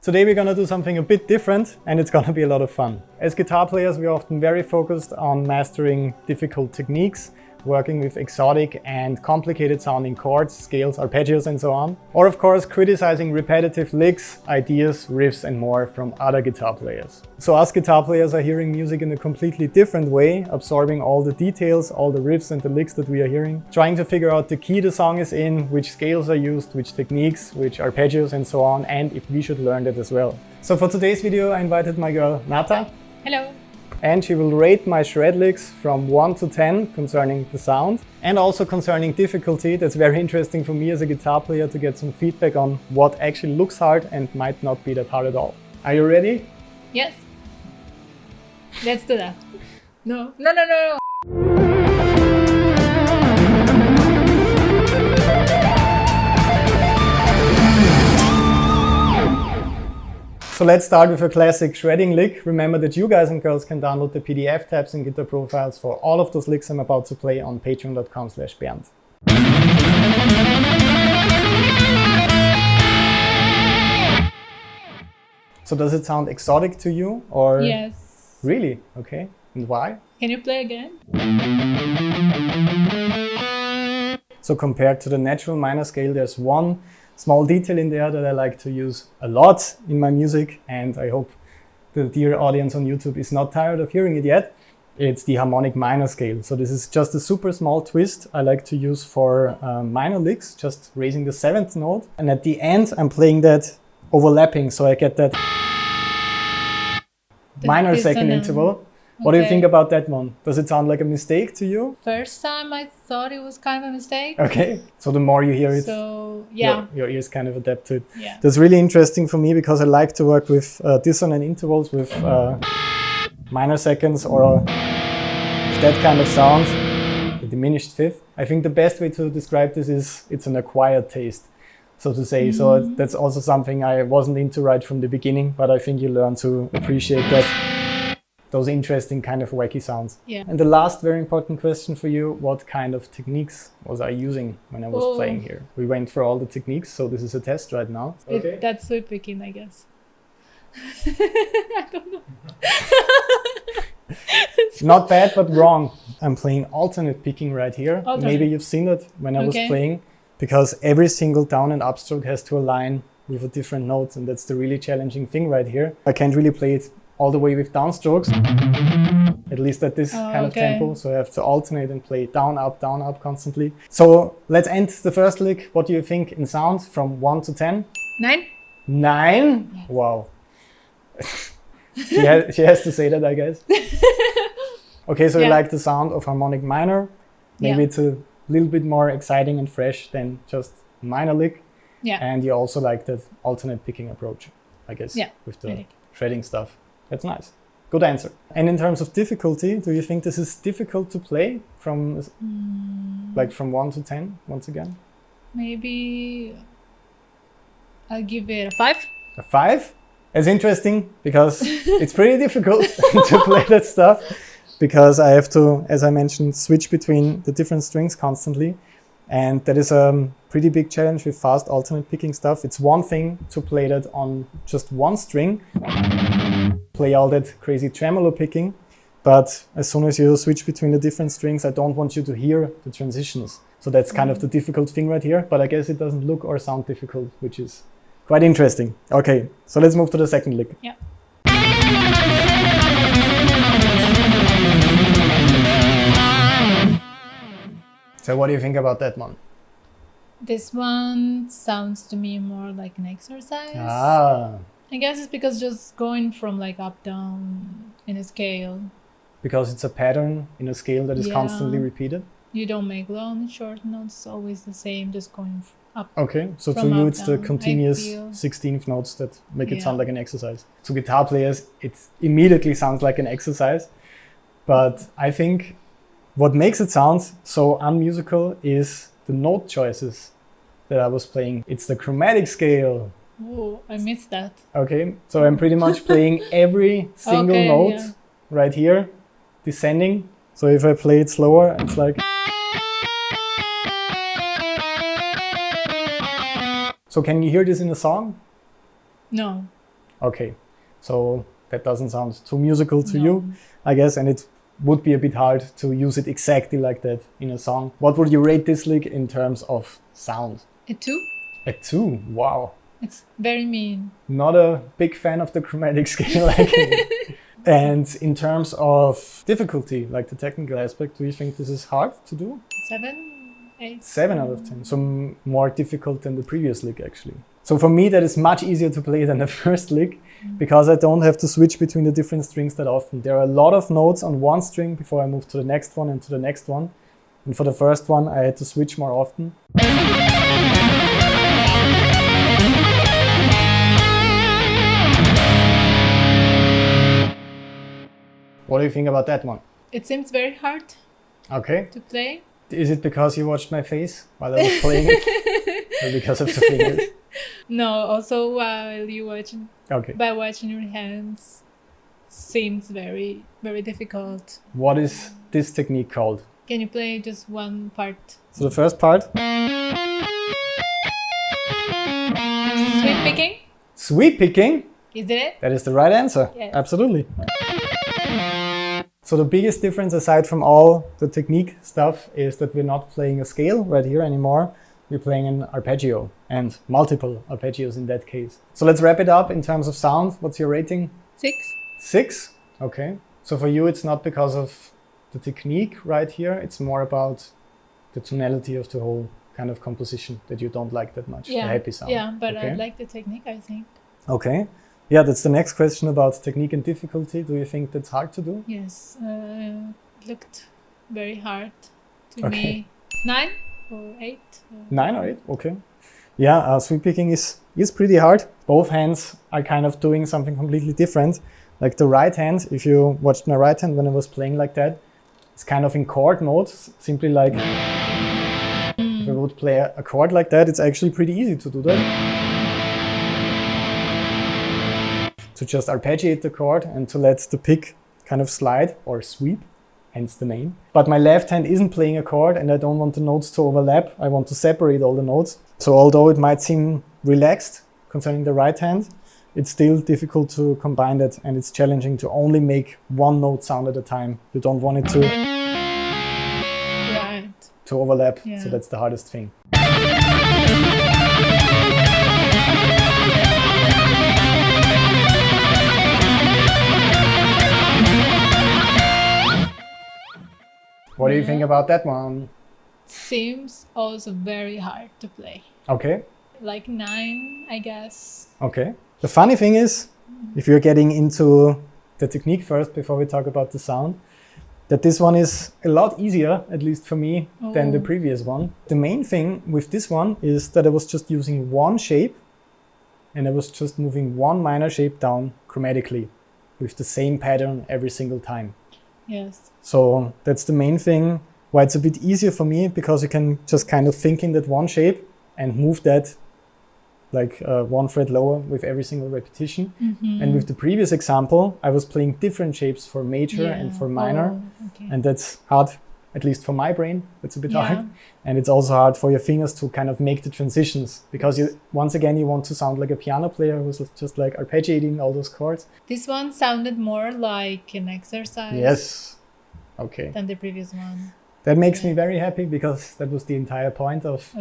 Today we're gonna do something a bit different and it's gonna be a lot of fun. As guitar players, we're often very focused on mastering difficult techniques, working with exotic and complicated sounding chords, scales, arpeggios and so on. Or of course criticizing repetitive licks, ideas, riffs and more from other guitar players. So us guitar players are hearing music in a completely different way, absorbing all the details, all the riffs and the licks that we are hearing, trying to figure out the key the song is in, which scales are used, which techniques, which arpeggios and so on, and if we should learn that as well. So for today's video I invited my girl Nata. Hello. And she will rate my shred licks from 1 to 10 concerning the sound and also concerning difficulty. That's very interesting for me as a guitar player to get some feedback on what actually looks hard and might not be that hard at all. Are you ready? Yes. Let's do that. No. No. So let's start with a classic shredding lick. Remember that you guys and girls can download the PDF tabs and guitar profiles for all of those licks I'm about to play on patreon.com/Bernd. So does it sound exotic to you or? Yes. Really? Okay. And why? Can you play again? So compared to the natural minor scale, there's one small detail in there that I like to use a lot in my music, and I hope the dear audience on YouTube is not tired of hearing it yet. It's the harmonic minor scale. So this is just a super small twist I like to use for minor licks, just raising the 7th note. And at the end, I'm playing that overlapping, so I get that minor second interval. What do you think about that one? Does it sound like a mistake to you? First time I thought it was kind of a mistake. Okay, so the more you hear it, so yeah, your ears kind of adapt to it. Yeah. That's really interesting for me because I like to work with dissonant intervals, with minor seconds or that kind of sound, the diminished fifth. I think the best way to describe this is it's an acquired taste, so to say. So that's also something I wasn't into right from the beginning, but I think you learn to appreciate that. Those interesting kind of wacky sounds. Yeah. And the last very important question for you, what kind of techniques was I using when I was playing here? We went for all the techniques, so this is a test right now. Okay. That's sweep picking, I guess. I don't know. Not bad, but wrong. I'm playing alternate picking right here. Alternate. Maybe you've seen it when I was playing, because every single down and upstroke has to align with a different note, and that's the really challenging thing right here. I can't really play it all the way with downstrokes, at least at this kind of tempo. So I have to alternate and play down, up constantly. So let's end the first lick. What do you think in sound from 1 to 10? 9. 9? Yes. Wow. she has to say that, I guess. Okay, so you like the sound of harmonic minor. Maybe it's a little bit more exciting and fresh than just minor lick. Yeah. And you also like that alternate picking approach, I guess, with the shredding stuff. That's nice. Good answer. And in terms of difficulty, do you think this is difficult to play from like from 1 to 10 once again? Maybe I'll give it a 5. A 5? It's interesting because it's pretty difficult to play that stuff, because I have to, as I mentioned, switch between the different strings constantly. And that is a pretty big challenge with fast alternate picking stuff. It's one thing to play that on just one string, play all that crazy tremolo picking, but as soon as you switch between the different strings, I don't want you to hear the transitions. So that's kind of the difficult thing right here, but I guess it doesn't look or sound difficult, which is quite interesting. Okay, so let's move to the second lick. Yeah. So what do you think about that one? This one sounds to me more like an exercise. I guess it's because just going from like up, down in a scale. Because it's a pattern in a scale that is constantly repeated? You don't make long, short notes, it's always the same, just going up. Okay, so to you it's the continuous 16th notes that make it sound like an exercise. To guitar players, it immediately sounds like an exercise. But I think what makes it sound so unmusical is the note choices that I was playing. It's the chromatic scale. Oh, I missed that. Okay, so I'm pretty much playing every single note right here, descending. So if I play it slower, it's like... So can you hear this in a song? No. Okay, so that doesn't sound too musical to you, I guess, and it would be a bit hard to use it exactly like that in a song. What would you rate this lick in terms of sound? A 2. A 2, wow. It's very mean. Not a big fan of the chromatic scale. And in terms of difficulty, like the technical aspect, do you think this is hard to do? 7, 8. 7 out of 10, so more difficult than the previous lick actually. So for me that is much easier to play than the first lick, because I don't have to switch between the different strings that often. There are a lot of notes on one string before I move to the next one and to the next one. And for the first one I had to switch more often. What do you think about that one? It seems very hard to play. Is it because you watched my face while I was playing it? Or because of the fingers? No, also while you watching, by watching your hands, seems very, very difficult. What is this technique called? Can you play just one part? So the first part? Sweep picking? Sweep picking? Is it? That is the right answer. Yes. Absolutely. So the biggest difference aside from all the technique stuff is that we're not playing a scale right here anymore. We're playing an arpeggio and multiple arpeggios in that case. So let's wrap it up in terms of sound. What's your rating? 6. 6? Okay. So for you it's not because of the technique right here, it's more about the tonality of the whole kind of composition that you don't like that much, the happy sound. Yeah, but I like the technique, I think. Okay. Yeah, that's the next question about technique and difficulty. Do you think that's hard to do? Yes, it looked very hard to me. 9 or 8? 9 or 8, okay. Yeah, sweep picking is pretty hard. Both hands are kind of doing something completely different. Like the right hand, if you watched my right hand when I was playing like that, it's kind of in chord mode, simply like if I would play a chord like that, it's actually pretty easy to do that. To just arpeggiate the chord and to let the pick kind of slide or sweep, hence the name. But my left hand isn't playing a chord and I don't want the notes to overlap. I want to separate all the notes. So although it might seem relaxed concerning the right hand, it's still difficult to combine that, and it's challenging to only make one note sound at a time. You don't want it to overlap, so that's the hardest thing. What do you think about that one? Seems also very hard to play. Okay. Like 9, I guess. Okay. The funny thing is, if you're getting into the technique first before we talk about the sound, that this one is a lot easier, at least for me, than the previous one. The main thing with this one is that I was just using one shape and I was just moving one minor shape down chromatically with the same pattern every single time. Yes. So that's the main thing why it's a bit easier for me, because you can just kind of think in that one shape and move that like one fret lower with every single repetition. And with the previous example, I was playing different shapes for major and for minor. And that's hard, at least for my brain, that's a bit hard. And it's also hard for your fingers to kind of make the transitions, because you, once again, you want to sound like a piano player who's just like arpeggiating all those chords. This one sounded more like an exercise. Yes. Okay. Than the previous one. That makes me very happy, because that was the entire point of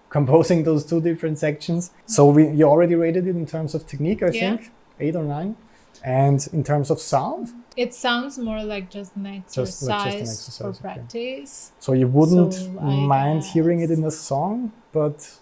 composing those two different sections. So you already rated it in terms of technique, I think, 8 or 9. And in terms of sound? It sounds more like just an exercise, for practice. So you wouldn't mind hearing it in a song, but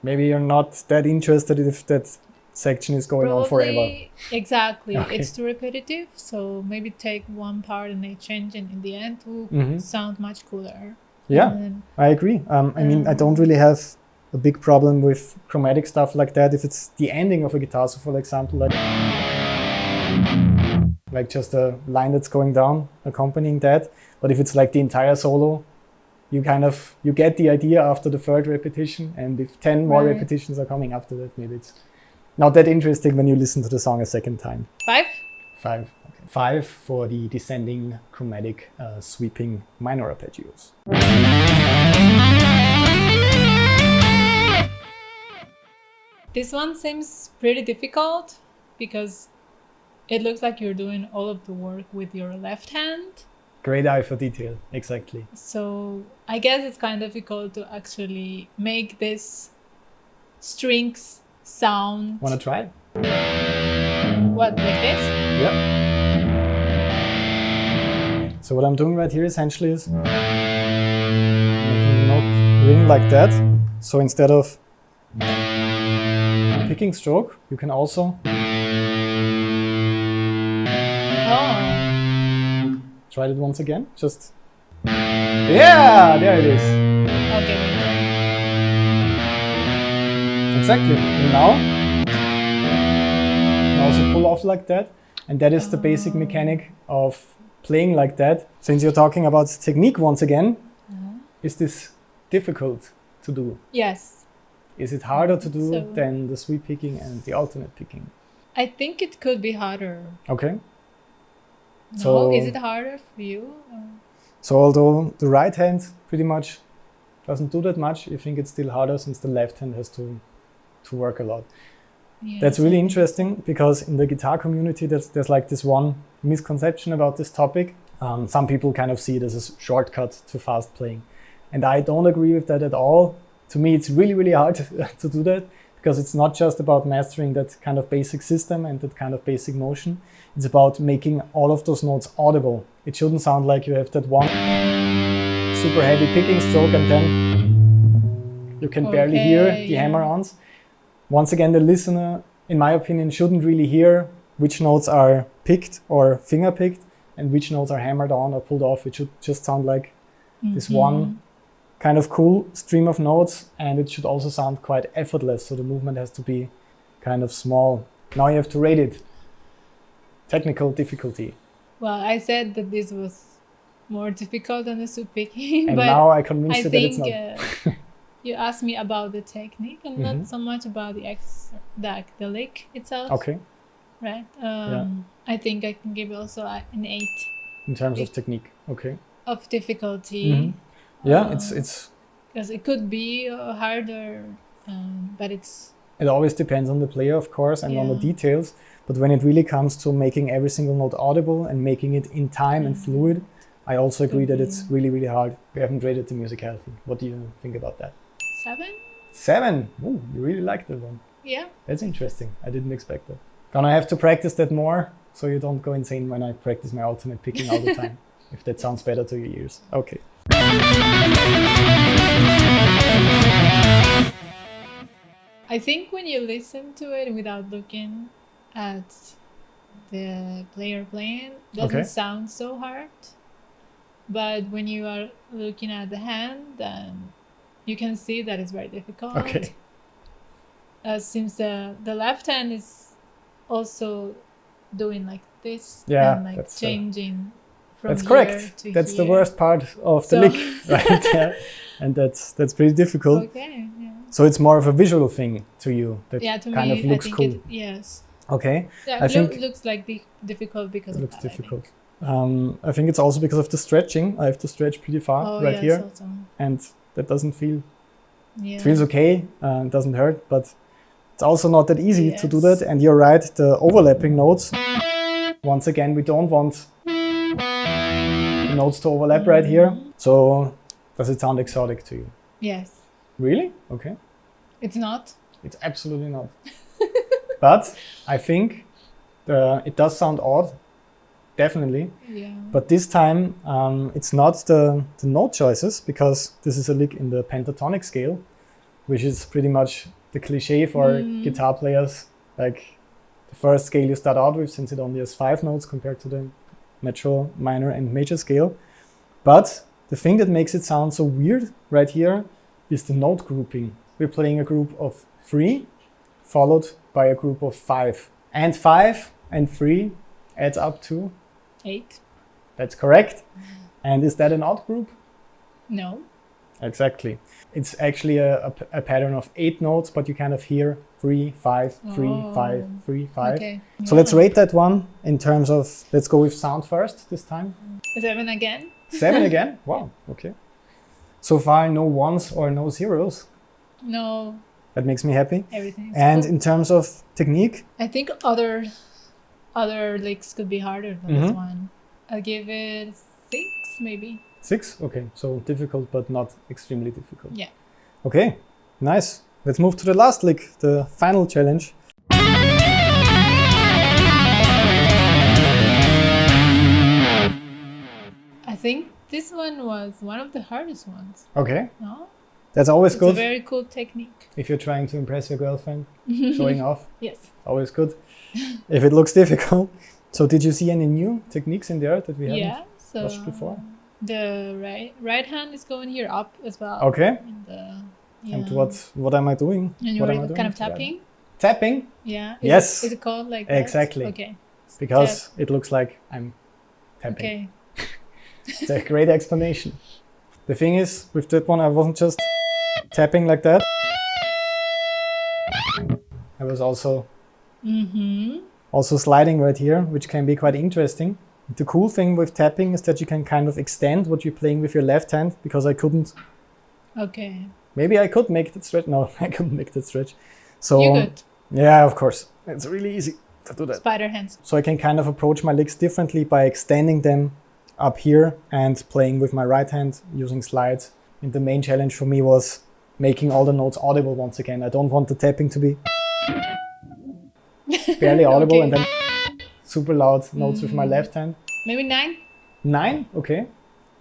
maybe you're not that interested if that section is going on forever. Exactly. It's too repetitive, so maybe take one part and they change it in the end to sound much cooler. Yeah, I agree. I mean, I don't really have a big problem with chromatic stuff like that. If it's the ending of a guitar, so for example, like just a line that's going down accompanying that. But if it's like the entire solo, you get the idea after the third repetition. And if 10 more repetitions are coming after that, maybe it's not that interesting when you listen to the song a second time. 5? 5. Okay. 5 for the descending chromatic sweeping minor arpeggios. This one seems pretty difficult because it looks like you're doing all of the work with your left hand. Great eye for detail, exactly. So I guess it's kind of difficult to actually make this strings sound. Wanna try? What, like this? Yeah. So what I'm doing right here essentially is making the note ring like that. So instead of picking stroke, you can also try it once again. Just yeah, there it is. Okay. Exactly. And now you can also pull off like that, and that is the basic mechanic of playing like that. Since you're talking about technique once again, is this difficult to do? Yes. Is it harder to do than the sweep picking and the alternate picking? I think it could be harder. Okay. No, So, is it harder for you? So although the right hand pretty much doesn't do that much, I think it's still harder since the left hand has to work a lot. Yes, That's really interesting because in the guitar community there's like this one misconception about this topic. Some people kind of see it as a shortcut to fast playing. And I don't agree with that at all. To me, it's really, really hard to do that because it's not just about mastering that kind of basic system and that kind of basic motion. It's about making all of those notes audible. It shouldn't sound like you have that one super heavy picking stroke and then you can barely hear the hammer-ons. Once again, the listener, in my opinion, shouldn't really hear which notes are picked or finger-picked and which notes are hammered on or pulled off. It should just sound like this one kind of cool stream of notes, and it should also sound quite effortless, so the movement has to be kind of small. Now you have to rate it. Technical difficulty. Well, I said that this was more difficult than the sweep picking, and but now I convinced you that it's not. You asked me about the technique and not so much about the lick itself. Okay. Right? I think I can give also an 8. In terms of technique, okay. Of difficulty. Yeah, it's because it could be harder, but it always depends on the player, of course, and on the details. But when it really comes to making every single note audible and making it in time and fluid, I also agree that it's really, really hard. We haven't rated the musicality. What do you think about that? 7? 7? Ooh, you really like that one. Yeah. That's interesting. I didn't expect that. Gonna have to practice that more so you don't go insane when I practice my alternate picking all the time. If that sounds better to your ears. Okay. I think when you listen to it without looking at the player playing, it doesn't sound so hard. But when you are looking at the hand, then you can see that it's very difficult. Okay. Since the left hand is also doing like this and like that's changing from that's correct. To that's here. The worst part of the lick, right? Yeah. And that's pretty difficult. Okay. Yeah. So it's more of a visual thing to you that to kind me, of looks cool. Yes. Okay. Yeah, I think it looks like difficult because of that. It looks difficult. I think it's also because of the stretching. I have to stretch pretty far here, also. And that doesn't feel. Yeah. It feels okay. It doesn't hurt, but it's also not that easy to do that. And you're right. The overlapping notes. Once again, we don't want the notes to overlap right here. So, does it sound exotic to you? Yes. Really? Okay. It's not. It's absolutely not. But I think it does sound odd. Definitely. Yeah. But this time, it's not the note choices, because this is a lick in the pentatonic scale, which is pretty much the cliche for guitar players. Like the first scale you start out with, since it only has 5 notes compared to the natural minor and major scale. But the thing that makes it sound so weird right here is the note grouping. We're playing a group of 3, followed by a group of 5. And 5 and 3 adds up to 8. That's correct. And is that an odd group? No. Exactly. It's actually a pattern of 8 notes, but you kind of hear 3, 5, 3, 5, 3, 5. Okay. So let's rate that one in terms of, let's go with sound first this time. 7 again. 7 again? Wow, okay. So far, no 1s or no 0s. No. That makes me happy. Everything is And cool. in terms of technique? I think other licks could be harder than this one. I'll give it 6 maybe. 6? Okay, so difficult but not extremely difficult. Yeah. Okay, nice. Let's move to the last lick, the final challenge. I think this one was one of the hardest ones. Okay, No? that's always It's good. a very cool technique. If you're trying to impress your girlfriend, showing off, Yes. always good. If it looks difficult. So did you see any new techniques in there that we haven't Yeah. So watched before? the right hand is going here up as well. Okay, And and what am I doing? And What you're am I doing kind of with the right tapping. hand? Tapping, Yeah. Yes. Is it called like that? Exactly. Okay. because it looks like I'm tapping. Okay. It's a great explanation. The thing is, with that one, I wasn't just tapping like that. I was also sliding right here, which can be quite interesting. The cool thing with tapping is that you can kind of extend what you're playing with your left hand, because I couldn't. Okay. Maybe I could make that stretch. No, I couldn't make that stretch. So You could. yeah, of course. It's really easy to do that. Spider hands. So I can kind of approach my licks differently by extending them up here and playing with my right hand using slides. And the main challenge for me was making all the notes audible once again. I don't want the tapping to be barely audible Okay. and then super loud notes with my left hand. Maybe 9? 9, okay.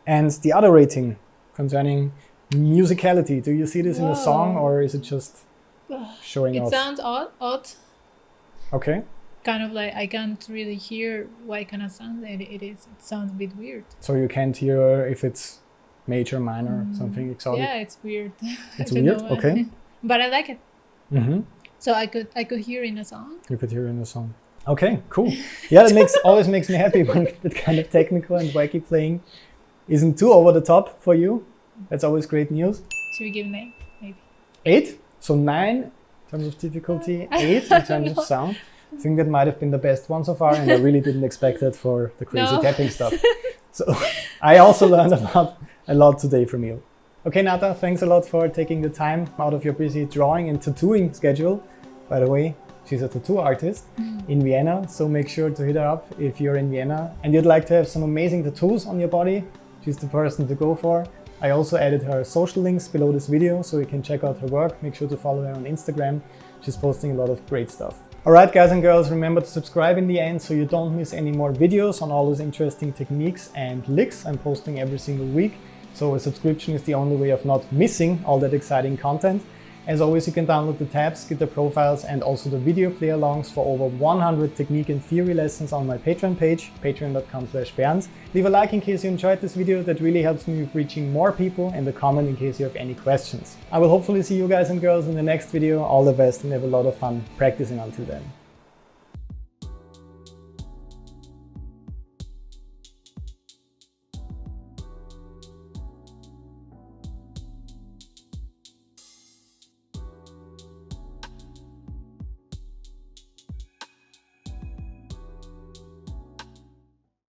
And the other rating concerning musicality. Do you see this in the song, Whoa. or is it just showing It off? sounds odd. Okay. Kind of like I can't really hear what kind of sound it is. It sounds a bit weird. So you can't hear if it's major, minor, something exotic. Yeah, it's weird. It's I don't weird, know why. okay. But I like it. Mm-hmm. So I could hear in a song. You could hear in the song. Okay, cool. Yeah, that always makes me happy when that kind of technical and wacky playing isn't too over the top for you. That's always great news. Should we give an 8? Maybe. 8, so 9 in terms of difficulty, 8 in terms of sound. I think that might have been the best one so far, and I really didn't expect that for the crazy No. tapping stuff. So I also learned a lot today from you. Okay, Nata, thanks a lot for taking the time out of your busy drawing and tattooing schedule. By the way, she's a tattoo artist in Vienna, so make sure to hit her up if you're in Vienna and you'd like to have some amazing tattoos on your body. She's the person to go for. I also added her social links below this video, so you can check out her work. Make sure to follow her on Instagram. She's posting a lot of great stuff. Alright guys and girls, remember to subscribe in the end so you don't miss any more videos on all those interesting techniques and licks I'm posting every single week. So a subscription is the only way of not missing all that exciting content. As always, you can download the tabs, get the profiles and also the video play-alongs for over 100 technique and theory lessons on my Patreon page, patreon.com/Bernd. Leave a like in case you enjoyed this video, that really helps me with reaching more people, and a comment in case you have any questions. I will hopefully see you guys and girls in the next video. All the best and have a lot of fun practicing until then.